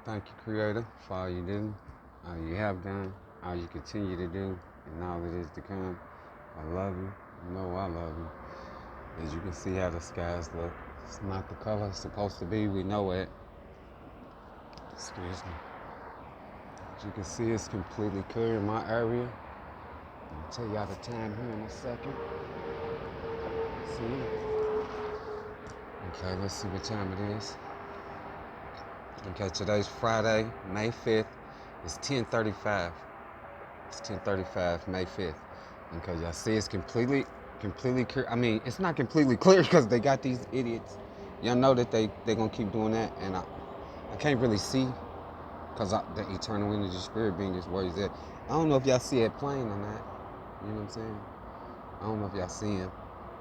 Thank you, Creator, for all you do, all you have done, all you continue to do, and all that is to come. I love you. You know I love you. As you can see how the skies look. It's not the color it's supposed to be. We know it. Excuse me. As you can see, it's completely clear in my area. I'll tell y'all the time here in a second. See? Okay, let's see what time it is. Okay, today's Friday, May 5th. It's 10:35. It's 10:35, May 5th. Okay, y'all see it's completely clear. I mean, it's not completely clear because they got these idiots. Y'all know that they gonna keep doing that, and I can't really see because the eternal energy spirit being is where he's at. I don't know if y'all see it playing or not. You know what I'm saying? I don't know if y'all see him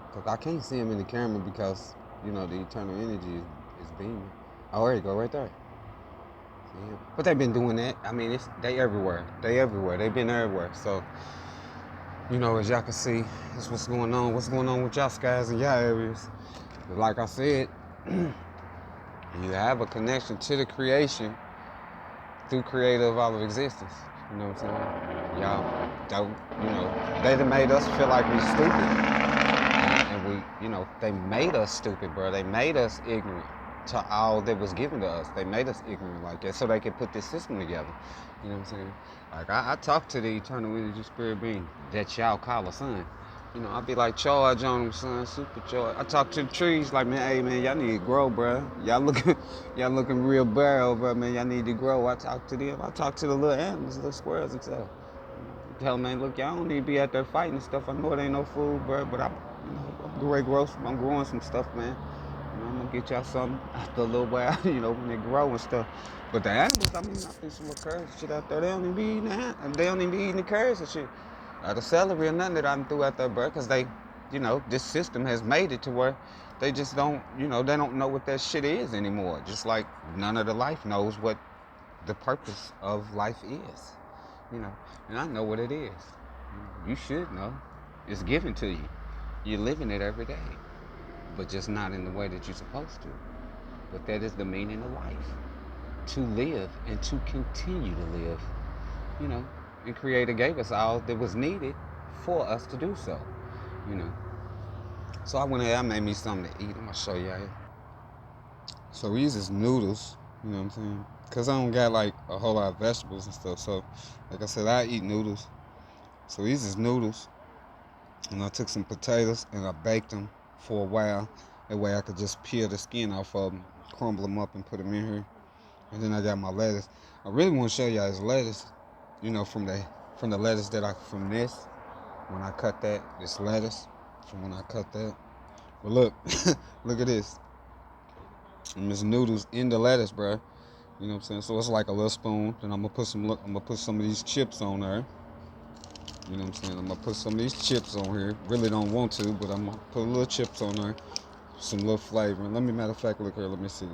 because I can't see him in the camera because the eternal energy is beaming. Oh, there you go, right there. Yeah. But they've been doing that. I mean, they everywhere. They everywhere. They've been everywhere. So, as y'all can see, this is what's going on. What's going on with y'all skies in y'all areas? But like I said, you have a connection to the creation through creator of all of existence. You know what I'm saying? Y'all don't, they done made us feel like we stupid. And they made us stupid, bro. They made us ignorant to all that was given to us. They made us ignorant like that so they could put this system together. You know what I'm saying? Like, I talk to the eternal energy spirit being that y'all call a son. I'll be like, charge on them, son, super charge. I talk to the trees like, man, hey, man, y'all need to grow, bro. Y'all looking real barrel, bro, man. Y'all need to grow. I talk to them. I talk to the little animals, little squirrels and stuff. Tell them, man, look, y'all don't need to be out there fighting and stuff. I know it ain't no food, bro, but I'm growing some stuff, man. I'm gonna get y'all something after a little while, when they grow and stuff. But the animals, I mean, I think some little curves and shit out there, they don't even be eating that. They don't even be eating the curves and shit. The celery or nothing that I threw out there, bro, because this system has made it to where they just don't, they don't know what that shit is anymore. Just like none of the life knows what the purpose of life is, and I know what it is. You should know. It's given to you. You're living it every day, but just not in the way that you're supposed to. But that is the meaning of life. To live and to continue to live, you know. And Creator gave us all that was needed for us to do so, you know. So I went ahead, I made me something to eat. I'm gonna show y'all. So these is noodles, you know what I'm saying? Cause I don't got like a whole lot of vegetables and stuff. So like I said, I eat noodles. So these is noodles. And I took some potatoes and I baked them for a while. That way I could just peel the skin off of them, crumble them up and put them in here. And then I got my lettuce. I really want to show y'all this lettuce, from the lettuce from this, when I cut this lettuce, from when I cut that. But look, look at this. And there's noodles in the lettuce, bro. You know what I'm saying? So it's like a little spoon. Then I'm gonna put some of these chips on there. You know what I'm saying? I'm gonna put some of these chips on here. Really don't want to, but I'm gonna put a little chips on there. Some little flavor. Matter of fact, look here. Let me see.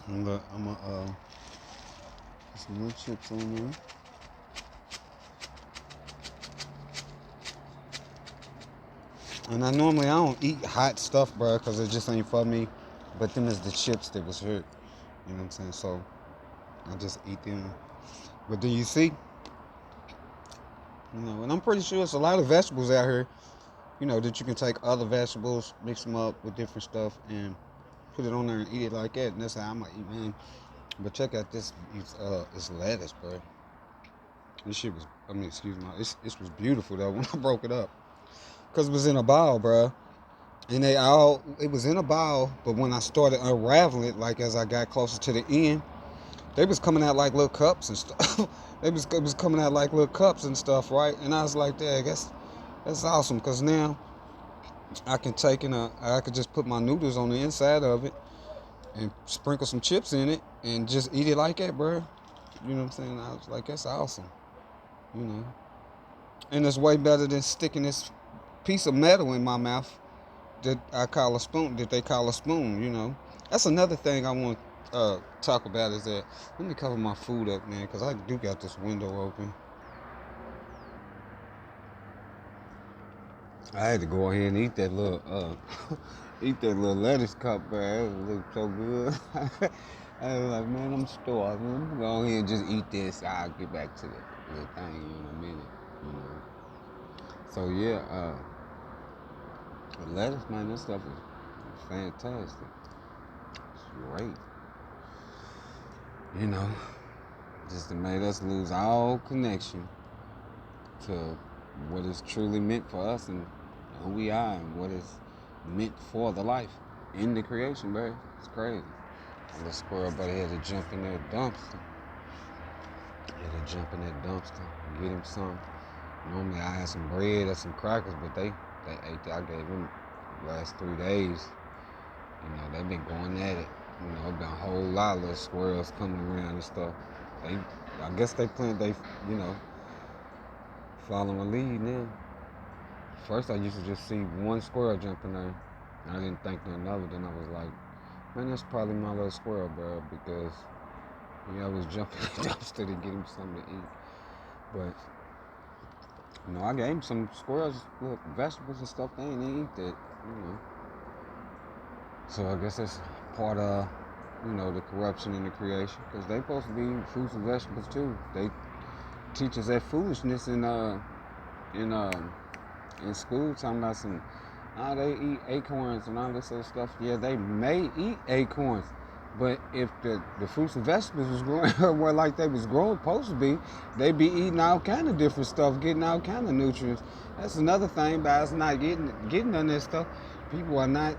I'm gonna put some little chips on there. And I don't eat hot stuff, bro, because it just ain't for me. But them is the chips that was hurt. You know what I'm saying? So I just eat them. But do you see? And I'm pretty sure it's a lot of vegetables out here, that you can take other vegetables, mix them up with different stuff, and put it on there and eat it like that. And that's how I'm gonna eat, man. But check out this lettuce, bro. Excuse me, this was beautiful though when I broke it up, cause it was in a bowl, bro. And it was in a bowl, but when I started unraveling it, like as I got closer to the end, they was coming out like little cups and stuff. It was coming out like little cups and stuff, right? And I was like, I guess that's awesome, cause now I could just put my noodles on the inside of it and sprinkle some chips in it and just eat it like that, bro. You know what I'm saying? I was like, that's awesome, you know. And it's way better than sticking this piece of metal in my mouth that they call a spoon. That's another thing I want to talk about is that, let me cover my food up, man, because I do got this window open. I had to go ahead and eat that little eat that little lettuce cup, man. It looked so good. I was like, man, I'm starving. I'm going to go ahead and just eat this. I'll get back to the thing in a minute, you know. So yeah, lettuce, man, that stuff is fantastic. It's great. You know, just made us lose all connection to what is truly meant for us and who we are and what is meant for the life in the creation, bro. It's crazy. And the squirrel buddy had to jump in that dumpster. He had to jump in that dumpster and get him some. Normally I had some bread or some crackers, but they ate that. I gave them the last 3 days. You know, they've been going at it. You know, been a whole lot of little squirrels coming around and stuff. I guess they following a lead now. First I used to just see one squirrel jump in there. And I didn't think nothing of it. Then I was like, man, that's probably my little squirrel, bro, because he always jumping in the dumpster to get him something to eat. But I gave him some squirrels, look, vegetables and stuff. They ain't eat that, So I guess that's part of, the corruption in the creation, because they supposed to be eating fruits and vegetables too. They teach us that foolishness in school, talking about they eat acorns and all this other stuff. Yeah, they may eat acorns, but if the fruits and vegetables was growing where like they was growing supposed to be, they be eating all kind of different stuff, getting all kind of nutrients. That's another thing, but it's not getting on this stuff. People are not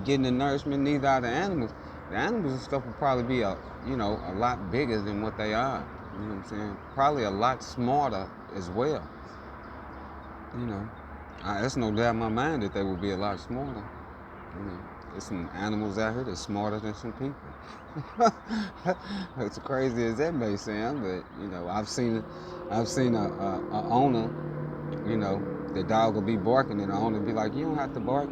getting the nourishment needed out of the animals. The animals and stuff will probably be a lot bigger than what they are. You know what I'm saying? Probably a lot smarter as well. There's no doubt in my mind that they would be a lot smarter. There's some animals out here that's smarter than some people. As crazy as that may sound, but I've seen a owner. The dog will be barking, and the owner will be like, "You don't have to bark.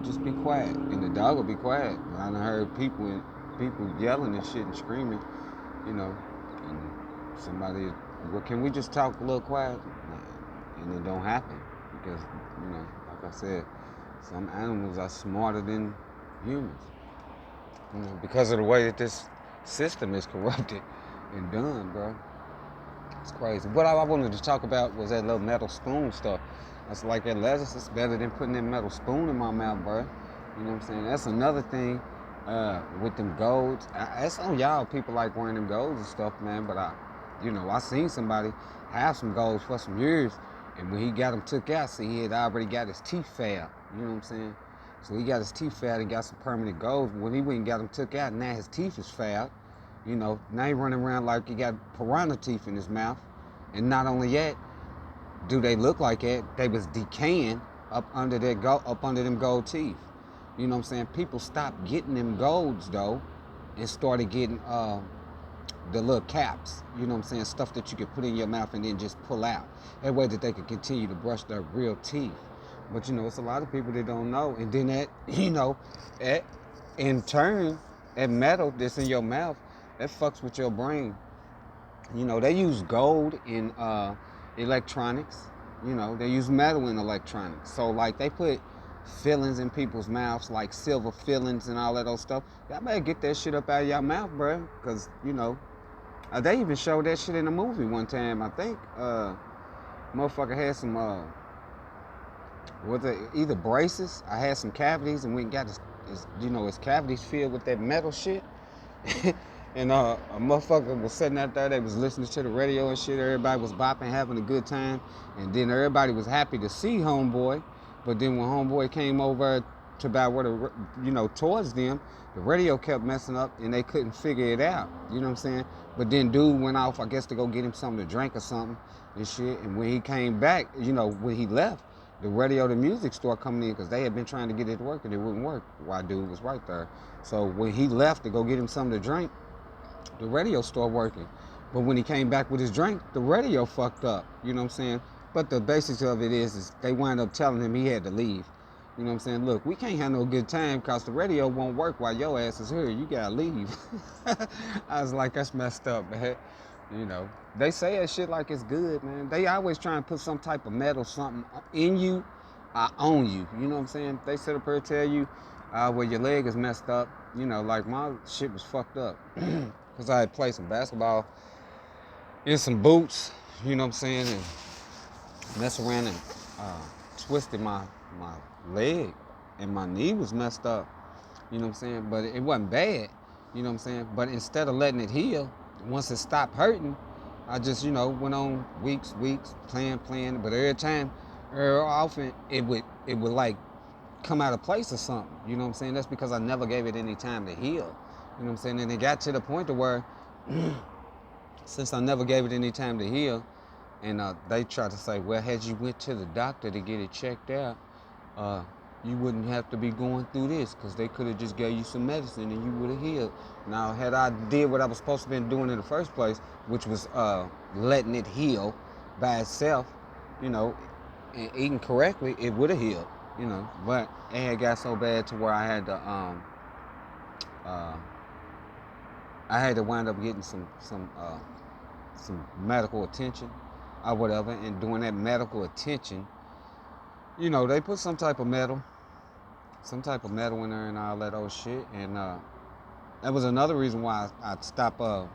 Just be quiet." And the dog will be quiet. I done heard people yelling and shit and screaming. And somebody, well, can we just talk a little quiet? And it don't happen because, like I said, some animals are smarter than humans. Because of the way that this system is corrupted and done, bro. It's crazy. What I wanted to talk about was that little metal spoon stuff. That's like that lettuce. It's better than putting that metal spoon in my mouth, bro. You know what I'm saying? That's another thing with them golds. That's on y'all people like wearing them golds and stuff, man. But I seen somebody have some golds for some years, and when he got them took out, see, he had already got his teeth failed. You know what I'm saying? So he got his teeth failed and got some permanent golds. When he went and got them took out, now his teeth is failed. Now he running around like he got piranha teeth in his mouth. And not only that, do they look like that, they was decaying up under them gold teeth. You know what I'm saying? People stopped getting them golds though and started getting the little caps, you know what I'm saying? Stuff that you could put in your mouth and then just pull out. That way that they could continue to brush their real teeth. But it's a lot of people that don't know. And then that in turn, that metal that's in your mouth, that fucks with your brain. They use gold in electronics. They use metal in electronics. So like they put fillings in people's mouths, like silver fillings and all that old stuff. Y'all better get that shit up out of your mouth, bro. Because, they even showed that shit in a movie one time, I think. Motherfucker had some, either braces. I had some cavities and went and got his cavities filled with that metal shit. And a motherfucker was sitting out there, they was listening to the radio and shit, everybody was bopping, having a good time, and then everybody was happy to see Homeboy, but then when Homeboy came over to about where towards them, the radio kept messing up and they couldn't figure it out, you know what I'm saying? But then dude went off, I guess, to go get him something to drink or something and shit, and when he came back, when he left, the radio, the music store coming in, because they had been trying to get it to work and it wouldn't work while dude was right there. So when he left to go get him something to drink, the radio store working. But when he came back with his drink, the radio fucked up. You know what I'm saying? But the basics of it is they wind up telling him he had to leave. You know what I'm saying? Look, we can't have no good time because the radio won't work while your ass is here. You gotta leave. I was like, that's messed up, man. They say that shit like it's good, man. They always try and put some type of metal something in you, on you. You know what I'm saying? They sit up here and tell you, where your leg is messed up. You know, like my shit was fucked up because I had played some basketball in some boots. You know what I'm saying, and messed around and twisted my leg, and my knee was messed up. You know what I'm saying, but it wasn't bad. You know what I'm saying, but instead of letting it heal, once it stopped hurting, I just went on weeks, playing, but every time, very often it would like come out of place or something. You know what I'm saying? That's because I never gave it any time to heal. You know what I'm saying? And it got to the point to where, since I never gave it any time to heal, and they tried to say, well, had you went to the doctor to get it checked out, uh, you wouldn't have to be going through this, because they could have just gave you some medicine and you would have healed. Now, had I did what I was supposed to be doing in the first place, which was letting it heal by itself, you know, and eating correctly, it would have healed. But it had got so bad to where uh, I had to wind up getting some medical attention or whatever, and during that medical attention, they put some type of metal in there and all that old shit, and that was another reason why I stopped I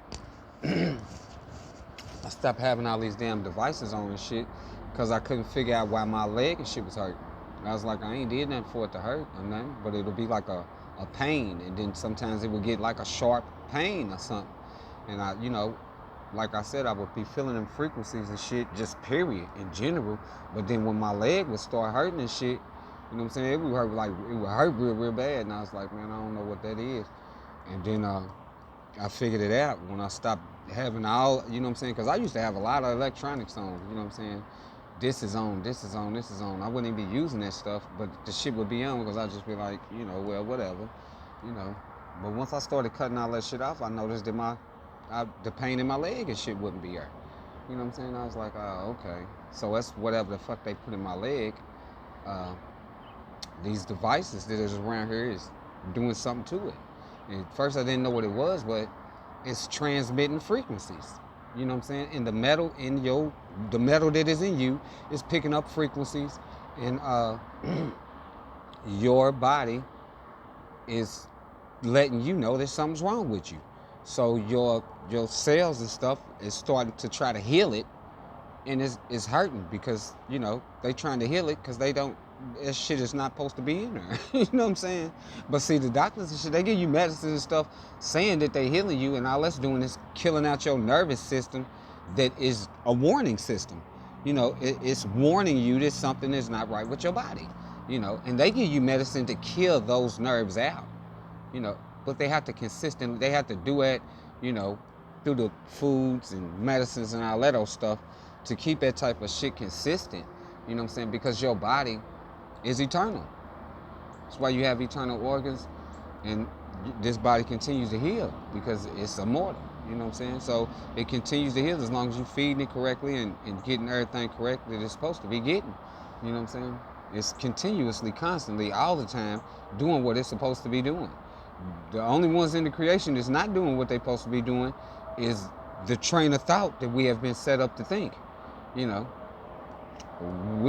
stopped having all these damn devices on and shit, because I couldn't figure out why my leg and shit was hurting. And I was like, I ain't did nothing for it to hurt or nothing, but it'll be like a pain, and then sometimes it would get like a sharp pain or something. And like I said, I would be feeling them frequencies and shit, just period, in general. But then when my leg would start hurting and shit, you know what I'm saying, it would hurt real bad. And I was like, man, I don't know what that is. And then I figured it out when I stopped having all, you know what I'm saying, because I used to have a lot of electronics on, you know what I'm saying. This is on, this is on, this is on. I wouldn't even be using that stuff, but the shit would be on because I'd just be like, well, whatever, you know. But once I started cutting all that shit off, I noticed that the pain in my leg and shit wouldn't be there. You know what I'm saying? I was like, oh, okay. So that's whatever the fuck they put in my leg. Uh, these devices that is around here is doing something to it. And at first I didn't know what it was, but it's transmitting frequencies. You know what I'm saying? And the metal that is in you is picking up frequencies, and your body is letting you know that something's wrong with you. So your cells and stuff is starting to try to heal it, and it's hurting because they trying to heal it because they don't. That shit is not supposed to be in there. You know what I'm saying? But see, the doctors and shit, they give you medicine and stuff saying that they healing you, and all that's doing is killing out your nervous system that is a warning system. It's warning you that something is not right with your body. And they give you medicine to kill those nerves out. But they have to do it, through the foods and medicines and all that old stuff to keep that type of shit consistent. You know what I'm saying? Because your body is eternal. That's why you have eternal organs, and this body continues to heal because it's immortal. You know what I'm saying? So it continues to heal as long as you feeding it correctly and getting everything correct that it's supposed to be getting. You know what I'm saying? It's continuously, constantly, all the time doing what it's supposed to be doing. The only ones in the creation that's not doing what they're supposed to be doing is the train of thought that we have been set up to think. We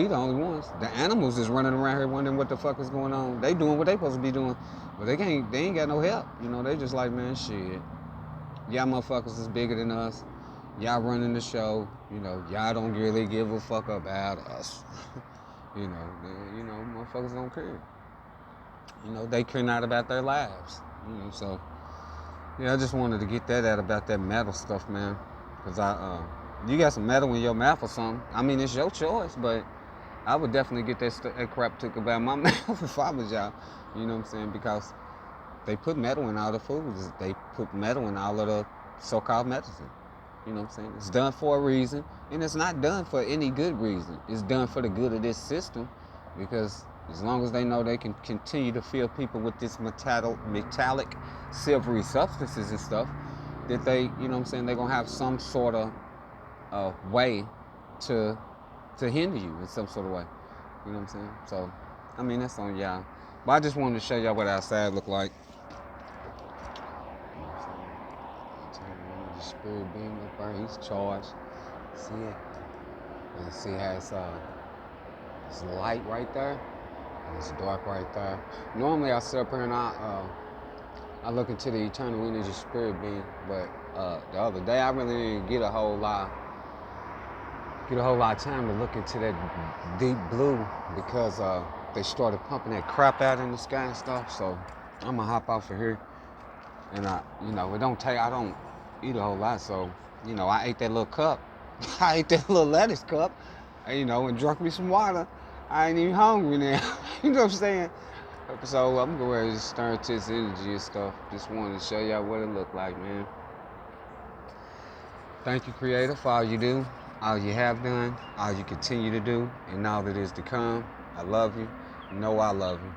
the only ones. The animals is running around here wondering what the fuck is going on. They doing what they supposed to be doing, but they ain't got no help. They just like, man, shit. Y'all motherfuckers is bigger than us. Y'all running the show. Y'all don't really give a fuck about us. Motherfuckers don't care. They care not about their lives. So yeah, I just wanted to get that out about that metal stuff, man. Cause you got some metal in your mouth or something. I mean, it's your choice, but I would definitely get that crap took about my mouth if I was y'all. You know what I'm saying? Because they put metal in all the foods. They put metal in all of the so-called medicine. You know what I'm saying? It's done for a reason, and it's not done for any good reason. It's done for the good of this system, because as long as they know they can continue to fill people with this metallic, silvery substances and stuff, that they, you know what I'm saying, they're going to have some sort of way to hinder you in some sort of way. You know what I'm saying? So, I mean, that's on y'all. But I just wanted to show y'all what outside look like. The spirit beam up there, he's charged. See it? And see how it's light right there? It's dark right there. Normally I sit up here and I look into the eternal energy spirit being, but the other day I really didn't get a whole lot of time to look into that deep blue because they started pumping that crap out in the sky and stuff. So I'm gonna hop off of here, and it don't take. I don't eat a whole lot, so I ate that little cup. I ate that little lettuce cup, and drunk me some water. I ain't even hungry now. You know what I'm saying? So I'm going to just stir into this energy and stuff. Just wanted to show y'all what it looked like, man. Thank you, Creator, for all you do, all you have done, all you continue to do, and all that is to come. I love you. You know I love you.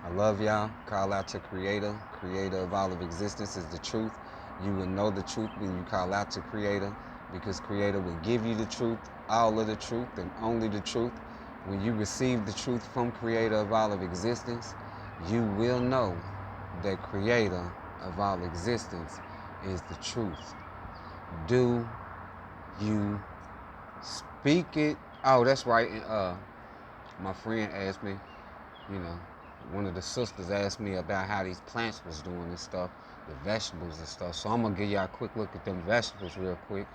I love y'all. Call out to Creator. Creator of all of existence is the truth. You will know the truth when you call out to Creator, because Creator will give you the truth, all of the truth, and only the truth. When you receive the truth from Creator of all of existence, you will know that Creator of all existence is the truth. Do you speak it? Oh, that's right. My friend asked me, one of the sisters asked me about how these plants was doing and stuff, the vegetables and stuff. So I'm gonna give y'all a quick look at them vegetables real quick.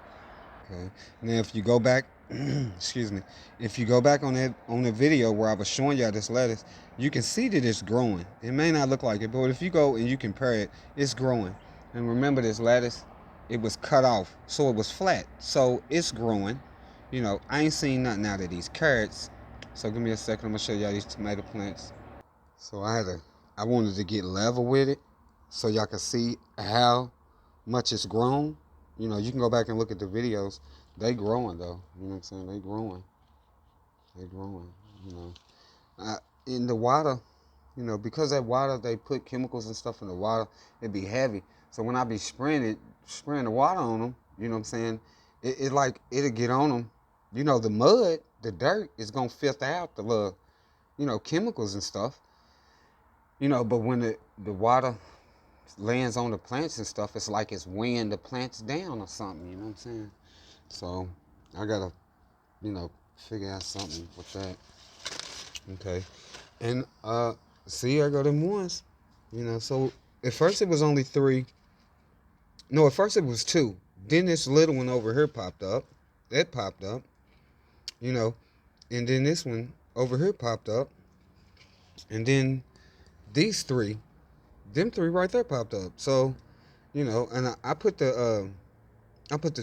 Okay. Now if you go back, excuse me, if you go back on the video where I was showing y'all this lettuce, you can see that it's growing. It may not look like it, but if you go and you compare it, it's growing. And remember, this lettuce, it was cut off, so it was flat. So it's growing. I ain't seen nothing out of these carrots. So give me a second. I'm gonna show y'all these tomato plants. So I wanted to get level with it, so y'all can see how much it's grown. You can go back and look at the videos. They growing though. You know what I'm saying? They growing. They growing. You know, in the water, because that water, they put chemicals and stuff in the water. It be heavy. So when I be spraying the water on them, you know what I'm saying? It'll get on them. The mud, the dirt is gonna filter out the little, chemicals and stuff. But when the water lands on the plants and stuff, it's like it's weighing the plants down or something, you know what I'm saying? So I gotta, figure out something with that. Okay. And see, I got them ones. So at first it was only 3. No, at first it was 2. Then this little one over here popped up. That popped up. And then this one over here popped up. And then these 3, them 3 right there popped up. So, and I put the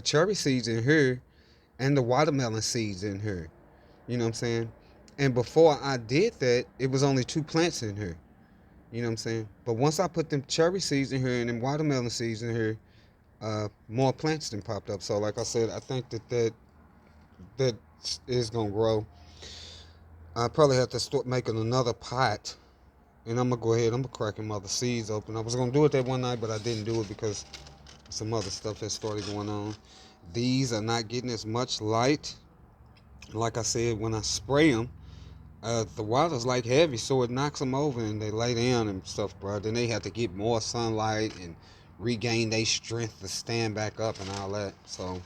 cherry seeds in here and the watermelon seeds in here. You know what I'm saying? And before I did that, it was only 2 plants in here. You know what I'm saying? But once I put them cherry seeds in here and them watermelon seeds in here, more plants then popped up. So like I said, I think that is gonna grow. I probably have to start making another pot, and I'm gonna go ahead. I'm gonna crack them other seeds open. I was gonna do it that one night, but I didn't do it because some other stuff has started going on. These are not getting as much light. Like I said, when I spray them, the water's like heavy, so it knocks them over and they lay down and stuff, bro. Then they have to get more sunlight and regain their strength to stand back up and all that. So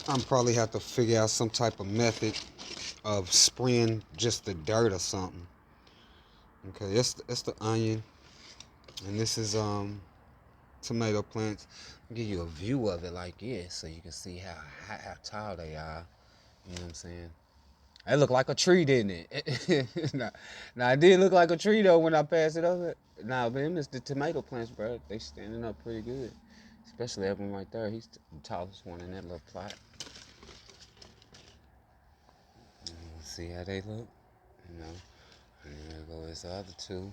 I'm probably have to figure out some type of method of spraying just the dirt or something. Okay, that's the onion, and this is tomato plants. I'll give you a view of it like this so you can see how tall they are. You know what I'm saying? It looked like a tree, didn't it? Now, it did look like a tree, though, when I passed it over. Nah, but them is the tomato plants, bro. They standing up pretty good. Especially that one right there. He's the tallest one in that little plot. See how they look? And there goes the other 2.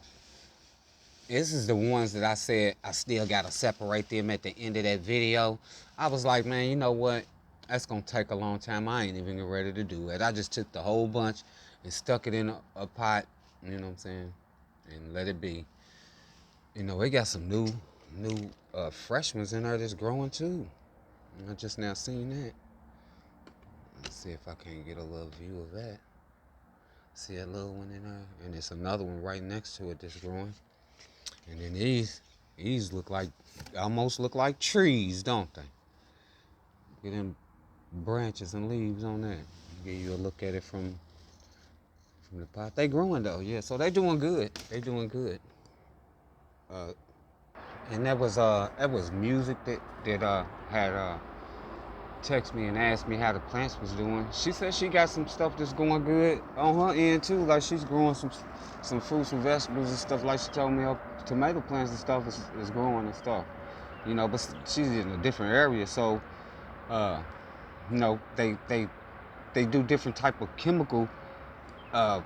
This is the ones that I said I still got to separate them at the end of that video. I was like, man, you know what? That's going to take a long time. I ain't even ready to do it. I just took the whole bunch and stuck it in a pot, you know what I'm saying, and let it be. We got some new fresh ones in there that's growing too. I just now seen that. Let's see if I can get a little view of that. See that little one in there? And there's another one right next to it that's growing. And then these almost look like trees, don't they? Get them branches and leaves on that. Give you a look at it from from the pot. They growing though, yeah. So they doing good. They doing good. Uh, and that was music that had text me and asked me how the plants was doing. She said she got some stuff that's going good on her end too. Like she's growing some fruits and vegetables and stuff. Like she told me her tomato plants and stuff is growing and stuff. But she's in a different area, so uh, they do different type of chemical uh,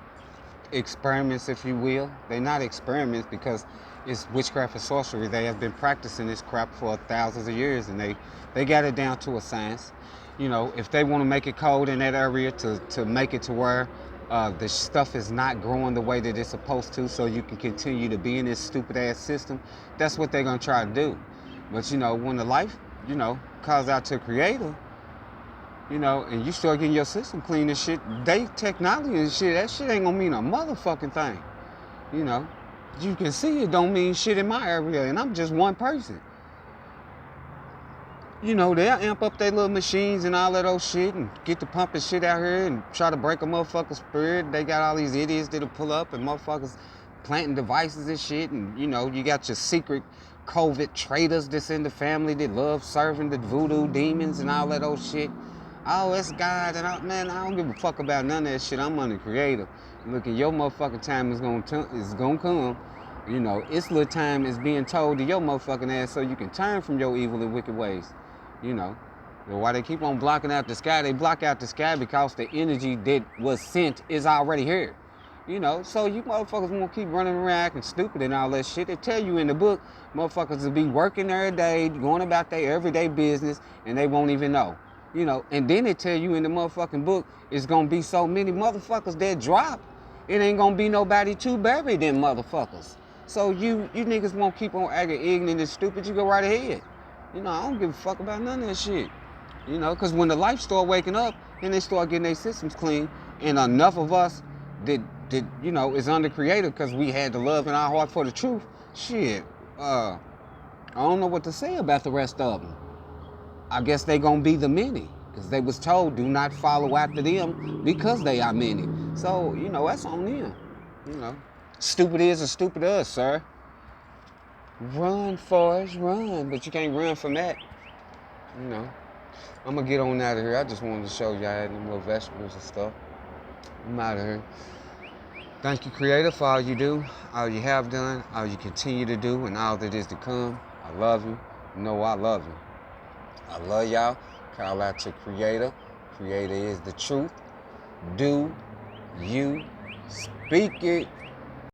experiments, if you will. They're not experiments because it's witchcraft and sorcery. They have been practicing this crap for thousands of years, and they got it down to a science. If they want to make it cold in that area to make it to where the stuff is not growing the way that it's supposed to, so you can continue to be in this stupid ass system, that's what they're gonna try to do. But when the life, calls out to the creator, and you start getting your system clean and shit, technology and shit, that shit ain't gonna mean a motherfucking thing. You can see it don't mean shit in my area, and I'm just one person. They'll amp up their little machines and all that old shit and get the pumping shit out here and try to break a motherfucker's spirit. They got all these idiots that'll pull up and motherfuckers planting devices and shit, and you got your secret COVID traitors that's in the family that love serving the voodoo demons and all that old shit. Oh, it's God, and I don't give a fuck about none of that shit. I'm on the creator. Look, your motherfucking time is gonna come. It's little time is being told to your motherfucking ass so you can turn from your evil and wicked ways. Why they keep on blocking out the sky? They block out the sky because the energy that was sent is already here. So you motherfuckers won't keep running around acting stupid and all that shit. They tell you in the book, motherfuckers will be working every day, going about their everyday business, and they won't even know. And then they tell you in the motherfucking book, it's gonna be so many motherfuckers that drop, it ain't gonna be nobody to bury them motherfuckers. So you niggas won't keep on acting ignorant and stupid, you go right ahead. I don't give a fuck about none of that shit. Because when the life start waking up and they start getting their systems clean, and enough of us that is under creator because we had the love in our heart for the truth, shit, I don't know what to say about the rest of them. I guess they gonna be the many, because they was told do not follow after them because they are many. So, that's on them. Stupid is and stupid us, sir. Run, Forrest, run. But you can't run from that. I'm gonna get on out of here. I just wanted to show y'all had them little vegetables and stuff. I'm out of here. Thank you, Creator, for all you do, all you have done, all you continue to do, and all that is to come. I love you. I love you. I love y'all. Call out to Creator. Creator is the truth. Do you speak it?